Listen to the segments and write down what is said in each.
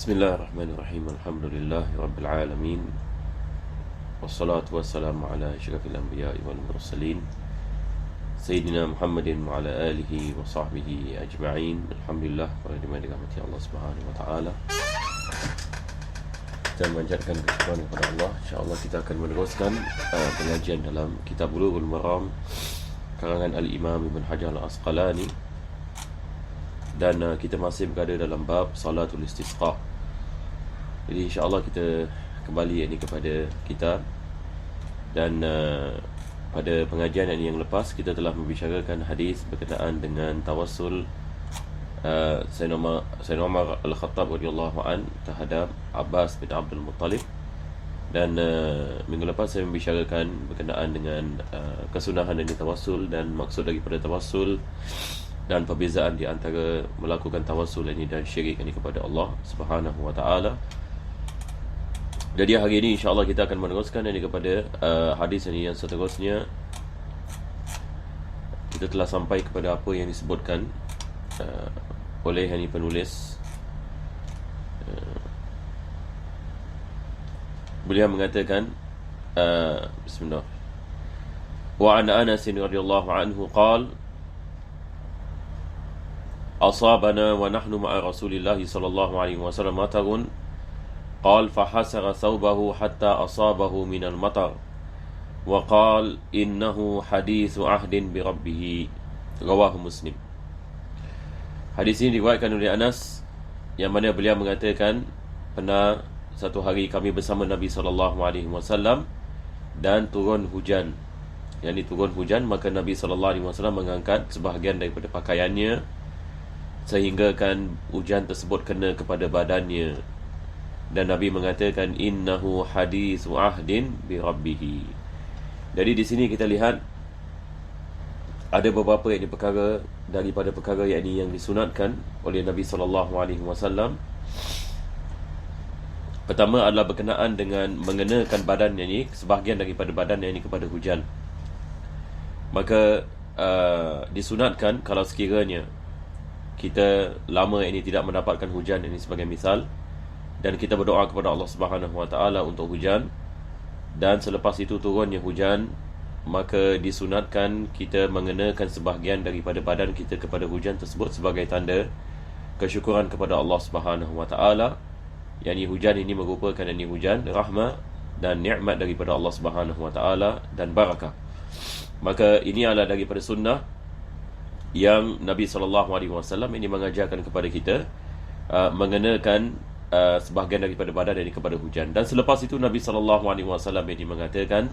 Bismillahirrahmanirrahim. Alhamdulillahi rabbil alamin. Wassalatu wassalamu ala asyrafil anbiya'i wal mursalin Sayyidina Muhammadin wa ala alihi wa sahbihi ajma'in. Alhamdulillah, para jemaah dirahmati Allah Subhanahu wa taala. Kita memanjatkan kesyukuran kepada Allah. InsyaAllah kita akan meneruskan pengajian dalam kitab Bulughul Maram karangan Al-Imam Ibn Hajar Al-Asqalani. Dan kita masih berada dalam bab Salatul Istisqa. Jadi insyaAllah kita kembali kepada kitab. Dan pada pengajian yang lepas kita telah membicarakan hadis berkenaan dengan tawassul Sayyidina Umar Al-Khattab radhiyallahu an terhadap Abbas bin Abdul Muttalib. Dan minggu lepas saya membicarakan berkenaan dengan kesunahan dari tawassul dan maksud daripada tawassul dan perbezaan di antara melakukan tawassul ini dan syirik ini kepada Allah Subhanahu wa taala. Jadi hari ini insya-Allah kita akan meneruskan ini kepada hadis ini yang seterusnya. Kita telah sampai kepada apa yang disebutkan oleh penulis. Beliau mengatakan bismillah. Wa an Anas radhiyallahu anhu qala أصابنا ونحن مع رسول الله صلى الله عليه وسلم مطر قال فحسر ثوبه حتى أصابه من المطر وقال إنه حديث عهد بربه رواه مسلم. Hadis ini diriwayatkan oleh Anas, yang mana beliau mengatakan pernah satu hari kami bersama Nabi SAW dan turun hujan. Yang turun hujan, maka Nabi SAW mengangkat sebahagian daripada pakaiannya sehingga kan hujan tersebut kena kepada badannya. Dan Nabi mengatakan innahu hadithu ahdin bi rabbih. Jadi di sini kita lihat ada beberapa perkara daripada perkara yang disunatkan oleh Nabi SAW. Pertama adalah berkenaan dengan mengenakan badan ini, sebahagian daripada badan ini kepada hujan. Maka disunatkan kalau sekiranya kita lama ini tidak mendapatkan hujan ini sebagai misal, dan kita berdoa kepada Allah Subhanahu wa taala untuk hujan, dan selepas itu turunnya hujan, maka disunatkan kita mengenakan sebahagian daripada badan kita kepada hujan tersebut sebagai tanda kesyukuran kepada Allah Subhanahu wa taala. Yani hujan ini merupakan hujan rahmat dan nikmat daripada Allah Subhanahu wa taala dan barakah. Maka ini adalah daripada sunnah yang Nabi SAW ini mengajarkan kepada kita mengenakan sebahagian daripada badan ini kepada hujan. Dan selepas itu Nabi SAW ini mengatakan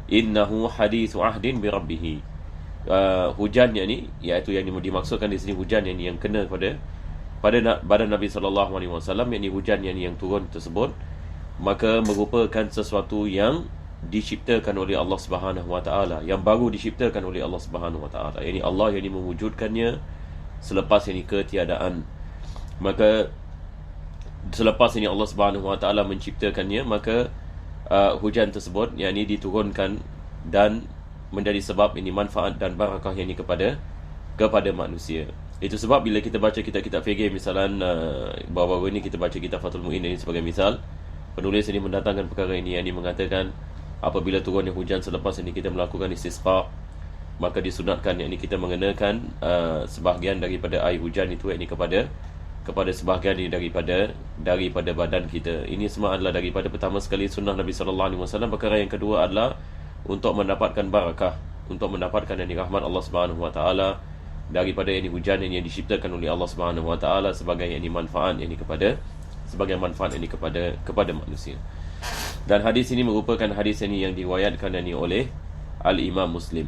innahu hadithu ahdin bi rabbih. Hujannya ni, iaitu yang dimaksudkan di sini hujan yang kena pada badan Nabi SAW, yang hujan yang turun tersebut, maka merupakan sesuatu yang diciptakan oleh Allah Subhanahu wa taala, yang baru diciptakan oleh Allah Subhanahu wa taala. Yani Allah yang mewujudkannya selepas ketiadaan. Maka selepas Allah Subhanahu wa taala menciptakannya, maka hujan tersebut diturunkan dan menjadi sebab manfaat dan barakah kepada manusia. Itu sebab bila kita baca kitab-kitab fikih, misalan baru-baru ini kita baca kitab Fathul Mu'in ini sebagai misal, penulis ini mendatangkan perkara ini yang mengatakan apabila turunnya hujan selepas kita melakukan istisqa, maka disunatkan kita mengenakan sebahagian daripada air hujan itu kepada sebahagian daripada badan kita. Ini semua adalah daripada pertama sekali sunnah Nabi SAW. Perkara yang kedua adalah untuk mendapatkan barakah, untuk mendapatkan rahmat Allah Subhanahu wa taala daripada hujan yang diciptakan oleh Allah Subhanahu wa taala sebagai manfaat kepada manusia. Dan hadis ini merupakan hadis yang diriwayatkan oleh Al-Imam Muslim.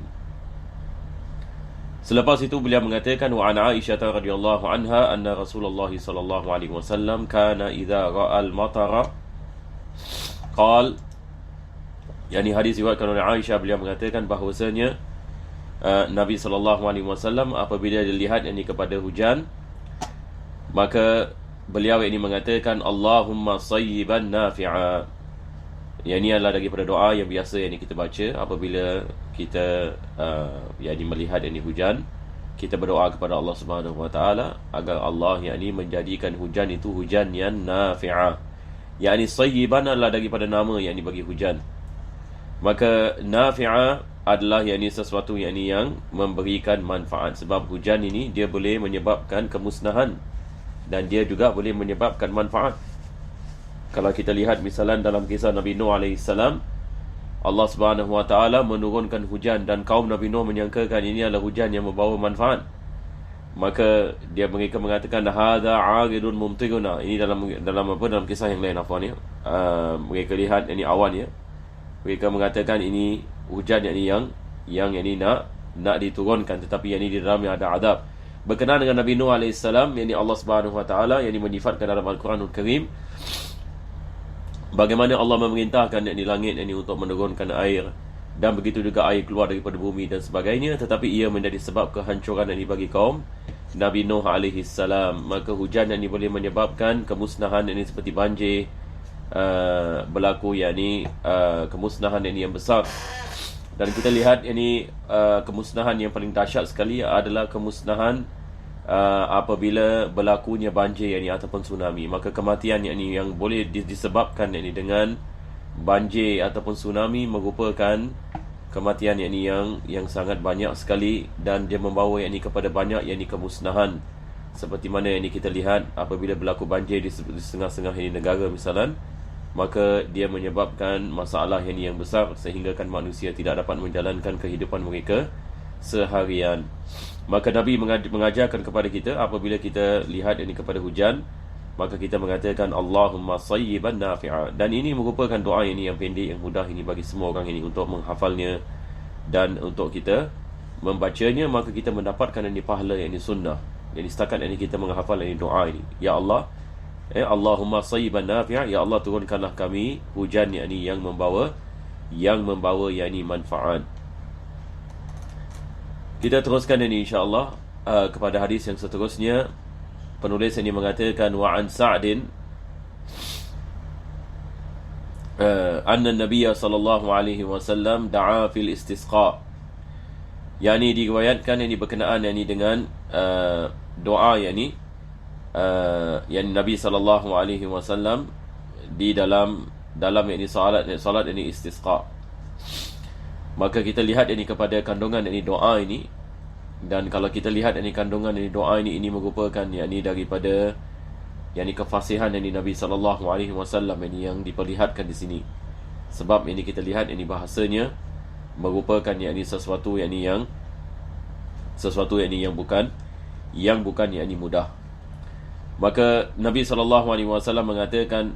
Selepas itu beliau mengatakan wa an Aisyah radhiyallahu anha anna Rasulullah sallallahu alaihi wasallam kana idza ra'al matara qala. Hadis diriwayatkan oleh Aisyah, beliau mengatakan bahawasanya Nabi sallallahu alaihi wasallam apabila dia lihat kepada hujan, maka beliau mengatakan Allahumma sayyiban nafi'a. Yang ini adalah daripada doa yang biasa kita baca apabila kita melihat hujan. kita berdoa kepada Allah Subhanahu wa taala agar Allah yakni menjadikan hujan itu hujan yang nafi'ah. Yakni sayyiban adalah daripada nama yakni bagi hujan. Maka nafi'ah adalah yakni sesuatu yakni yang memberikan manfaat, sebab hujan ini dia boleh menyebabkan kemusnahan dan dia juga boleh menyebabkan manfaat. Kalau kita lihat misalan dalam kisah Nabi Nuh alaihi salam, Allah Subhanahu wa taala menurunkan hujan dan kaum Nabi Nuh menyangkakan ini adalah hujan yang membawa manfaat. Maka mereka mengatakan hadza 'aridun mumtiruna. Ini dalam kisah yang lain afwan ya. Mereka lihat ini awan ya. Mereka mengatakan ini hujan yang ini nak diturunkan, tetapi yang ini di dalamnya ada azab. Berkenaan dengan Nabi Nuh alaihi salam, yang Allah Subhanahu wa taala yang menyifatkan dalam Al-Quranul Karim bagaimana Allah memerintahkan yakni langit ini untuk menurunkan air, dan begitu juga air keluar daripada bumi dan sebagainya, tetapi ia menjadi sebab kehancuran ini bagi kaum Nabi Nuh alaihi salam. Maka hujan ini boleh menyebabkan kemusnahan ini seperti banjir, berlaku yakni kemusnahan ini yang besar. Dan kita lihat ini kemusnahan yang paling dahsyat sekali adalah kemusnahan apabila berlakunya banjir yakni ataupun tsunami. Maka kematian yakni yang boleh disebabkan yakni dengan banjir ataupun tsunami merupakan kematian yakni yang sangat banyak sekali, dan dia membawa yakni kepada banyak yakni kemusnahan. Seperti mana yang kita lihat apabila berlaku banjir di setengah-setengah ini negara misalan, maka dia menyebabkan masalah yang besar sehinggakan manusia tidak dapat menjalankan kehidupan mereka seharian. Maka Nabi mengajarkan kepada kita apabila kita lihat ini kepada hujan, maka kita mengatakan Allahumma sayyiban nafi'a. Dan ini merupakan doa ini yang pendek, yang mudah ini bagi semua orang ini untuk menghafalnya dan untuk kita membacanya. Maka kita mendapatkan ini pahala yang ini sunnah. Jadi setakat ini kita menghafal ini doa ini, ya Allah, Allahumma sayyiban nafi'a, ya Allah turunkanlah kami hujan yang membawa yakni manfaat. Kita teruskan ini insya-Allah kepada hadis yang seterusnya. Penulis ini mengatakan wa an Sa'din anna Nabiy sallallahu alaihi wasallam da'a fil istisqa. Yani diriwayatkan ini berkenaan dengan doa yani Nabi sallallahu alaihi wasallam di dalam yakni salat ini istisqa. Maka kita lihat ini kepada kandungan ini doa ini, dan kalau kita lihat ini kandungan ini doa ini merupakan yakni daripada yakni kefasihan ini Nabi sallallahu alaihi wasallam ini yang diperlihatkan di sini. Sebab ini kita lihat ini bahasanya merupakan yakni sesuatu yang bukan yakni mudah. Maka Nabi sallallahu alaihi wasallam mengatakan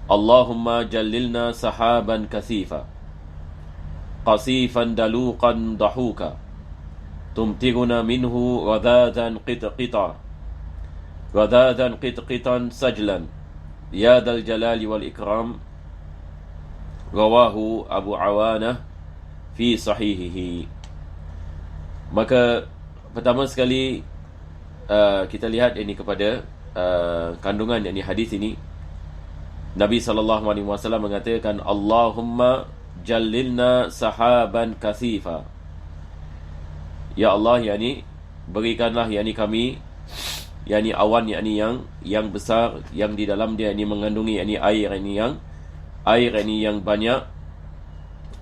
Allahumma jallilna sahaban kathifa qasifan daluqan dahuka tumtiruna minhu ghadadan qitqitan sajlan ya dzal jalali wal ikram. Rawahu Abu Awanah fi sahihihi. Maka pertama sekali kita lihat ini kepada kandungan yakni hadis ini. Nabi sallallahu alaihi wasallam mengatakan Allahumma jallilna sahaban kathifa. Ya Allah, yakni berikanlah yakni kami yakni awan yakni yang besar, yang di dalam dia yakni mengandungi yakni air yang banyak,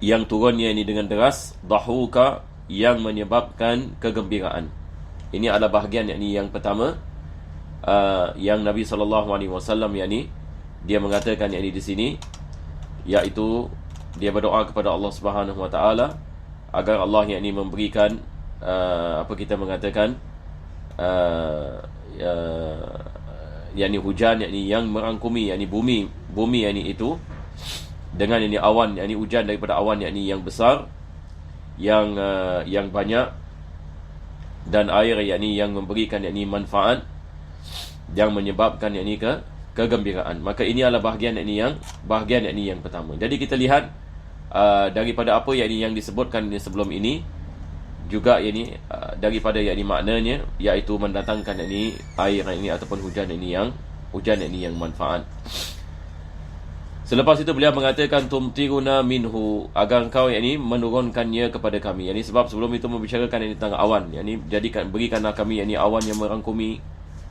yang turunnya yakni dengan deras, dahuka, yang menyebabkan kegembiraan. Ini adalah bahagian yakni yang pertama yang Nabi sallallahu alaihi wasallam yakni dia mengatakan yakni di sini, iaitu dia berdoa kepada Allah Subhanahu wa taala agar Allah yakni memberikan kita mengatakan yakni hujan yakni yang merangkumi yakni bumi yakni itu dengan yakni awan yakni hujan daripada awan yakni yang besar, yang banyak, dan air yakni yang memberikan yakni manfaat, yang menyebabkan yakni kegembiraan. Maka ini adalah bahagian yakni yang pertama. Jadi kita lihat daripada apa yang disebutkan sebelum ini, juga yakni daripada yakni maknanya, iaitu mendatangkan yakni air ini ataupun hujan ini yang manfaat. Selepas itu beliau mengatakan tumtiruna minhu, agar engkau yakni menurunkannya kepada kami. Yani sebab sebelum itu membicarakan ini tentang awan. Yani berikanlah kami yakni awan yang merangkumi,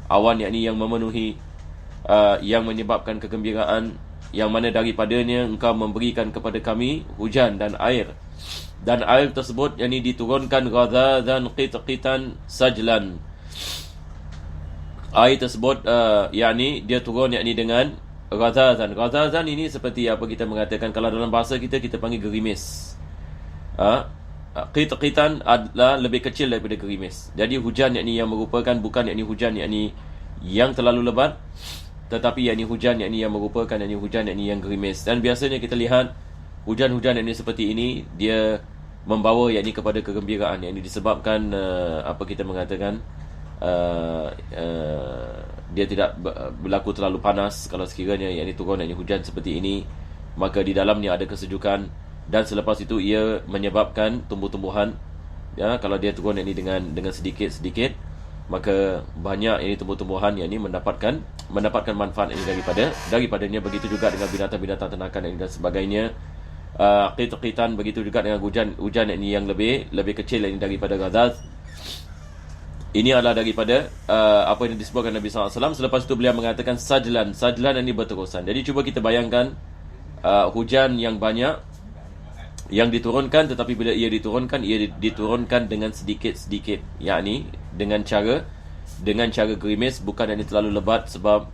awan yakni yang memenuhi, yang menyebabkan kegembiraan, yang mana daripadanya engkau memberikan kepada kami hujan dan air. Dan air tersebut yakni diturunkan ghadhadan qitqitan sajlan. Air tersebut yakni dia turun yakni dengan ghadhadan. Ghadhadan ini seperti apa kita mengatakan, kalau dalam bahasa kita panggil gerimis. Qitqitan adalah lebih kecil daripada gerimis. Jadi hujan yakni yang merupakan bukan yakni hujan yakni yang terlalu lebat, tetapi yakni hujan yakni yang merupakan yakni hujan yakni yang gerimis. Dan biasanya kita lihat hujan-hujan yakni seperti ini dia membawa yakni kepada kegembiraan, yakni disebabkan apa kita mengatakan dia tidak berlaku terlalu panas. Kalau sekiranya yakni turun yakni hujan seperti ini, maka di dalamnya ada kesejukan, dan selepas itu ia menyebabkan tumbuh-tumbuhan, kalau dia turun yakni dengan sedikit-sedikit, maka banyak ini tumbuh-tumbuhan yakni mendapatkan manfaat ini daripadanya. Begitu juga dengan binatang-binatang ternakan ini dan sebagainya. Qitqitan, begitu juga dengan hujan ini yang lebih kecil ini daripada ghadhad. Ini adalah daripada apa yang disebutkan Nabi SAW. Selepas itu beliau mengatakan sajlan ini berterusan. Jadi cuba kita bayangkan hujan yang banyak yang diturunkan, tetapi bila ia diturunkan dengan sedikit-sedikit, yakni dengan cara gerimis, bukan ini terlalu lebat. Sebab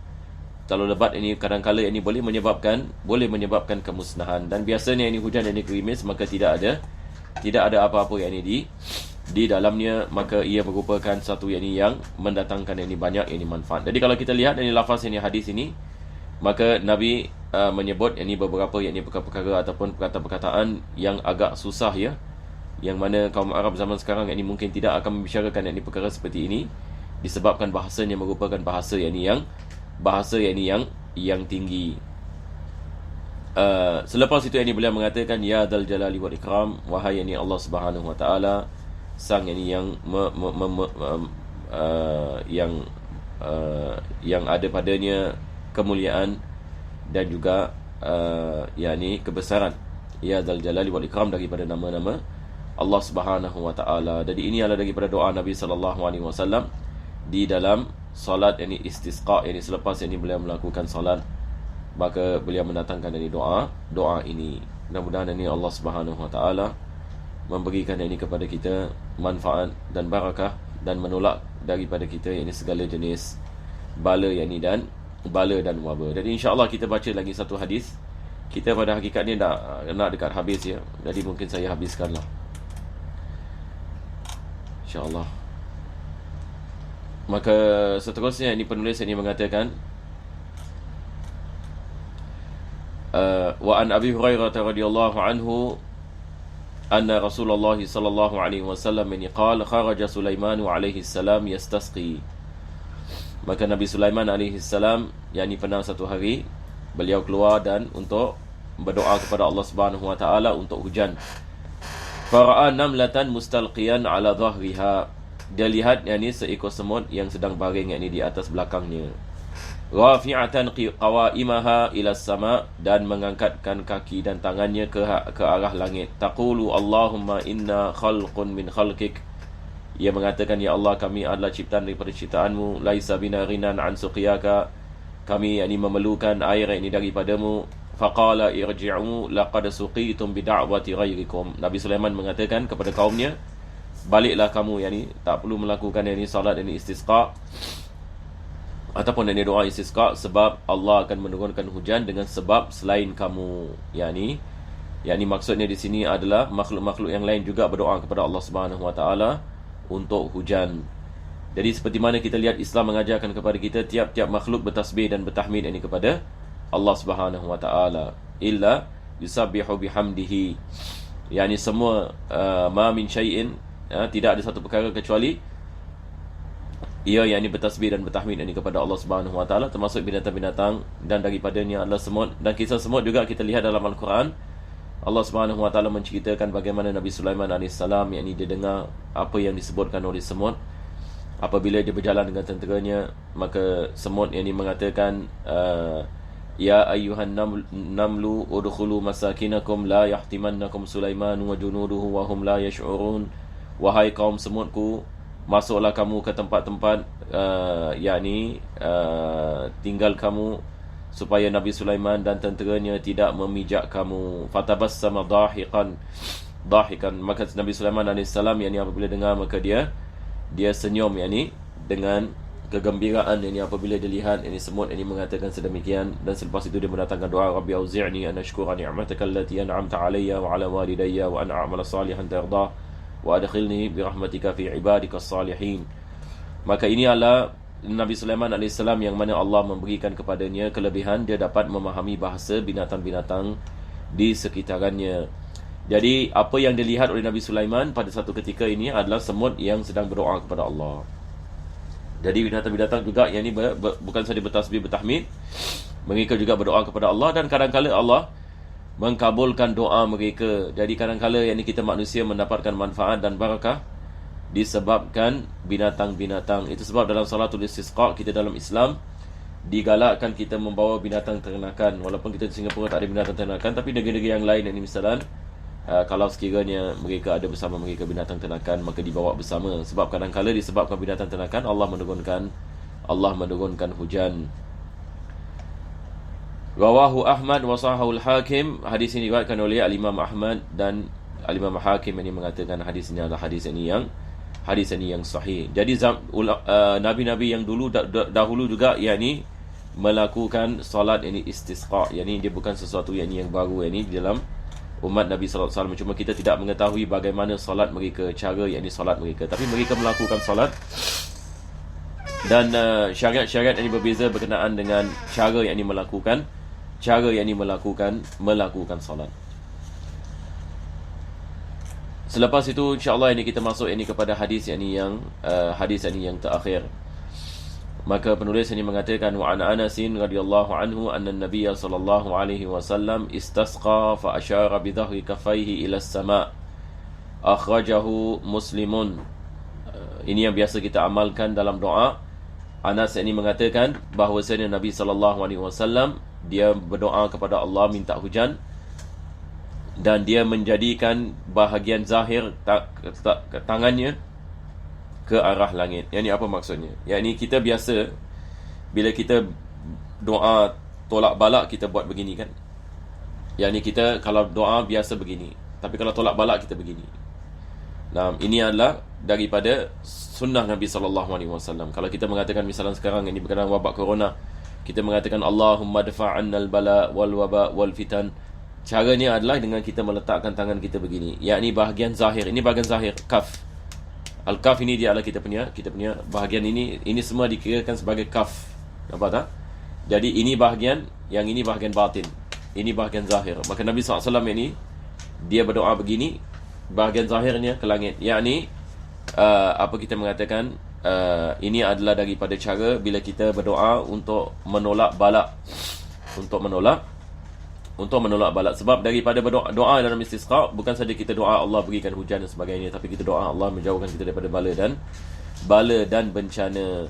terlalu lebat ini kadang-kala ini boleh menyebabkan kemusnahan. Dan biasanya ini hujan ini gerimis, maka tidak ada apa-apa yang ini di dalamnya, maka ia merupakan satu yang mendatangkan banyak manfaat. Jadi kalau kita lihat ini lafaz ini hadis ini, maka Nabi menyebut beberapa perkara-perkara ataupun perkataan yang agak susah, ya, yang mana kaum Arab zaman sekarang mungkin tidak akan membicarakan perkara seperti ini, disebabkan bahasanya merupakan bahasa yang tinggi. Selepas itu beliau mengatakan ya dzal jalali wal ikram, wahai Allah Subhanahu wa taala, sang yang ada padanya kemuliaan dan juga kebesaran. Ya dzal jalali wal ikram, daripada nama-nama Allah Subhanahu wa taala. Jadi ini adalah daripada doa Nabi sallallahu alaihi wasallam di dalam solat istisqa, selepas beliau melakukan solat, maka beliau mendatangkan doa ini. Mudah-mudahan Allah Subhanahu wa taala memberikan kepada kita manfaat dan barakah, dan menolak daripada kita segala jenis bala dan wabah. Jadi insya-Allah kita baca lagi satu hadis. Kita pada hakikatnya nak dekat habis, ya. Jadi mungkin saya habiskanlah, insya-Allah. Maka seterusnya penulis mengatakan wa an Abi Hurairah radhiyallahu anhu anna Rasulullah sallallahu alaihi wasallam qala kharaja Sulaiman alaihi salam yastasqi. Maka Nabi Sulaiman alaihi salam pernah satu hari beliau keluar dan untuk berdoa kepada Allah Subhanahu wa taala untuk hujan. Fara'a namlatan mustalqiyan ala dhahriha. Dia lihat seekor semut yang sedang baring di atas belakangnya. Rafi'atan qawaimaha ila sama, dan mengangkatkan kaki dan tangannya ke arah langit. Taqulu Allahumma inna khalqun min khalqik. Ia mengatakan, ya Allah, kami adalah ciptaan daripada ciptaanmu. Laisa bina ghinan an suqiyaka. Kami memerlukan air daripadamu. Faqala irji'u laqad suqitum bida'wati ghairikum. Nabi Sulaiman mengatakan kepada kaumnya, baliklah kamu, tak perlu melakukan salat istisqa ataupun doa istisqa, sebab Allah akan menurunkan hujan dengan sebab selain kamu. Maksudnya di sini adalah makhluk-makhluk yang lain juga berdoa kepada Allah Subhanahu wa taala untuk hujan. Jadi seperti mana kita lihat Islam mengajarkan kepada kita, tiap-tiap makhluk bertasbih dan bertahmid kepada Allah Subhanahu wa taala. Illa yusabbihu bihamdihi. Semua ma min syai'in, tidak ada satu perkara kecuali ia bertasbih dan bertahmid kepada Allah Subhanahu wa taala, termasuk binatang-binatang, dan daripadanya adalah semut. Dan kisah semut juga kita lihat dalam Al-Quran. Allah Subhanahu wa taala menceritakan bagaimana Nabi Sulaiman alaihissalam dia dengar apa yang disebutkan oleh semut. Apabila dia berjalan dengan tenteranya, maka semut mengatakan Ya ayyuhan namlu udkhulu masakinakum la yahtimannakum Sulaiman wa junuduhu wa hum la yash'urun. Wahai kaum semutku, masuklah kamu ke tempat-tempat tinggal kamu, supaya Nabi Sulaiman dan tenteranya tidak memijak kamu. Fatabassama dahikan. Maka Nabi Sulaiman AS apabila dengar, maka dia senyum dengan kegembiraan apabila dia lihat semut mengatakan sedemikian. Dan selepas itu dia mendatangkan doa, Rabbi auzi'ni an ashkura ni'mataka allati an'amta alayya wa ala walidayya wa an a'mala salihan tardah wa adkhilni bi rahmatika fi ibadika salihin. Maka ini adalah Nabi Sulaiman AS yang mana Allah memberikan kepadanya kelebihan, dia dapat memahami bahasa binatang-binatang di sekitarannya. Jadi apa yang dilihat oleh Nabi Sulaiman pada satu ketika ini adalah semut yang sedang berdoa kepada Allah. Jadi binatang-binatang juga yang ini bukan sahaja bertasbih, bertahmid, mereka juga berdoa kepada Allah. Dan kadang-kala Allah mengkabulkan doa mereka. Jadi kadang-kala yang ini kita manusia mendapatkan manfaat dan barakah disebabkan binatang-binatang. Itu sebab dalam salatul istisqa kita dalam Islam digalakkan kita membawa binatang ternakan. Walaupun kita di Singapura tak ada binatang ternakan, tapi negeri-negeri yang lain yang ini misalnya kalau sekiranya mereka ada bersama mereka binatang ternakan, maka dibawa bersama. Sebab kadang-kala disebabkan binatang ternakan, Allah menurunkan hujan. Rawahu Ahmad wa sahahul Hakim. Hadis ini diriwayatkan oleh Al-Imam Ahmad dan Al-Imam Hakim yang mengatakan hadis ini adalah hadis ini yang sahih. Jadi nabi-nabi yang dahulu juga melakukan solat istisqa. Dia bukan sesuatu yang baru di dalam umat Nabi sallallahu alaihi wasallam. Cuma kita tidak mengetahui bagaimana solat mereka, cara solat mereka. Tapi mereka melakukan solat, dan syariat-syariat ini berbeza berkenaan dengan cara melakukan solat. Selepas itu insya-Allah kita masuk kepada hadis yang terakhir. Maka penulis ini mengatakan, wa an Anas radhiyallahu anhu anna an-nabiy sallallahu alaihi wasallam istasqa fa asyara bi dhahri kaffaihi ila as-sama'. Akhrajahu Muslimun. Ini yang biasa kita amalkan dalam doa. Anas ini mengatakan bahawasanya Nabi sallallahu alaihi wasallam dia berdoa kepada Allah minta hujan, dan dia menjadikan bahagian zahir tangannya ke arah langit. Yang ini apa maksudnya? Yang ini kita biasa bila kita doa tolak balak kita buat begini kan. Yang ini kita kalau doa biasa begini, tapi kalau tolak balak kita begini. Nah, ini adalah daripada sunnah Nabi SAW. Kalau kita mengatakan misalnya sekarang ini berkenaan wabak corona, kita mengatakan Allahumma dafa'annal bala wal waba wal fitan. Caranya adalah dengan kita meletakkan tangan kita begini. Yang ini bahagian zahir. Ini bahagian zahir, kaf. Al-kaf ini dia adalah kita punya bahagian ini semua dikirakan sebagai kaf. Nampak tak? Jadi ini bahagian, yang ini bahagian batin. Ini bahagian zahir. Maka Nabi SAW ini dia berdoa begini, bahagian zahirnya ke langit. Yang ini apa kita mengatakan, ini adalah daripada cara bila kita berdoa untuk menolak balak. Untuk menolak balak. Sebab daripada doa dalam istisqa, bukan saja kita doa Allah berikan hujan dan sebagainya, tapi kita doa Allah menjauhkan kita daripada bala dan bencana.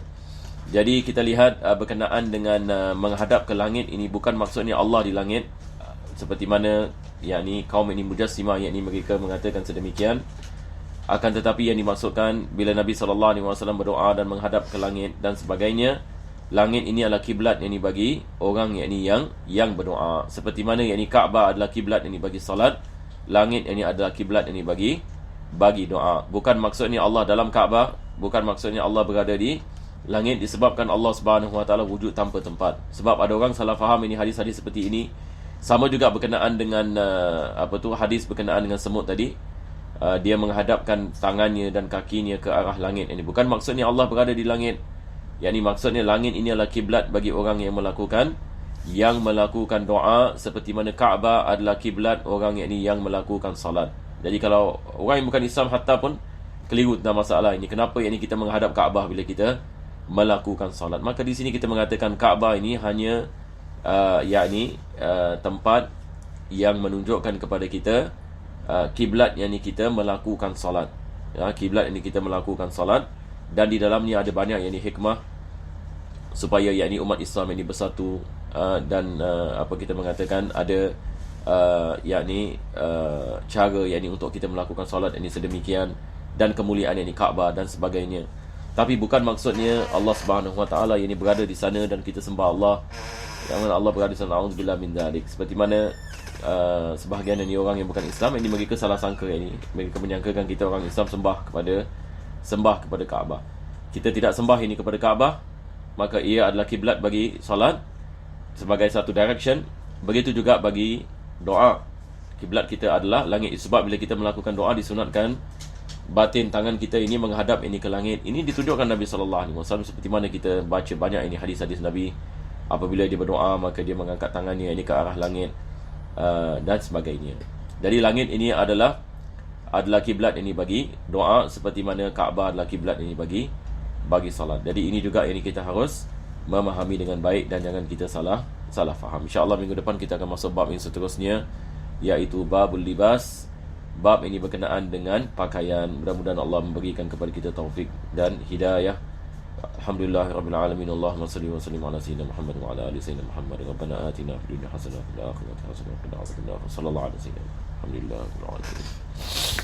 Jadi kita lihat berkenaan dengan menghadap ke langit, ini bukan maksudnya Allah di langit, seperti mana kaum ini mujassimah, mereka mengatakan sedemikian. Akan tetapi yang dimaksudkan bila Nabi SAW berdoa dan menghadap ke langit dan sebagainya, langit ini adalah kiblat bagi orang yang berdoa. Seperti mana Kaabah adalah kiblat bagi salat, langit ini adalah kiblat bagi doa. Bukan maksudnya Allah dalam Kaabah, bukan maksudnya Allah berada di langit, disebabkan Allah Subhanahu Wa Taala wujud tanpa tempat. Sebab ada orang salah faham hadis-hadis seperti ini. Sama juga berkenaan dengan hadis berkenaan dengan semut tadi. Dia menghadapkan tangannya dan kakinya ke arah langit. Ini bukan maksudnya Allah berada di langit. Maksudnya langit ini adalah kiblat bagi orang yang melakukan doa, seperti mana Kaabah adalah kiblat orang yang melakukan salat. Jadi kalau orang yang bukan Islam hatta pun keliru tentang masalah ini. Kenapa kita menghadap Kaabah bila kita melakukan salat? Maka di sini kita mengatakan Kaabah ini hanya tempat yang menunjukkan kepada kita kiblat kita melakukan salat. Kiblat kita melakukan salat, dan di dalamnya ada banyak hikmah supaya umat Islam bersatu dan apa kita mengatakan ada cara untuk kita melakukan solat ini sedemikian, dan kemuliaan Kaabah dan sebagainya. Tapi bukan maksudnya Allah Subhanahu Wa Taala berada di sana dan kita sembah Allah. Yang mana Allah berada di sana, auzubillah min dzalik. Seperti mana sebahagian orang yang bukan Islam mereka salah sangka mereka menyangkakan kita orang Islam sembah kepada Kaabah. Kita tidak sembah kepada Kaabah, maka ia adalah kiblat bagi solat sebagai satu direction. Begitu juga bagi doa. Kiblat kita adalah langit. Sebab bila kita melakukan doa disunatkan batin tangan kita menghadap ke langit. Ini ditunjukkan Nabi SAW. Seperti mana kita baca banyak hadis-hadis Nabi, apabila dia berdoa maka dia mengangkat tangannya ke arah langit dan sebagainya. Jadi langit ini adalah kiblat bagi doa, seperti mana Kaabah adalah kiblat bagi salat. Jadi ini juga kita harus memahami dengan baik dan jangan kita salah faham. InsyaAllah minggu depan kita akan masuk bab yang seterusnya, iaitu babul libas. Bab ini berkenaan dengan pakaian. Mudah-mudahan Allah memberikan kepada kita taufik dan hidayah. Alhamdulillahirabbil alamin. Allahumma salli wa sallim ala sayyidina Muhammad wa ala ali sayyidina Muhammad. Rabbana atina fid dunya hasanah wa fil akhirati hasanah wa qina adzabannar. Sallallahu alaihi wasallam. Alhamdulillahirabbil alamin.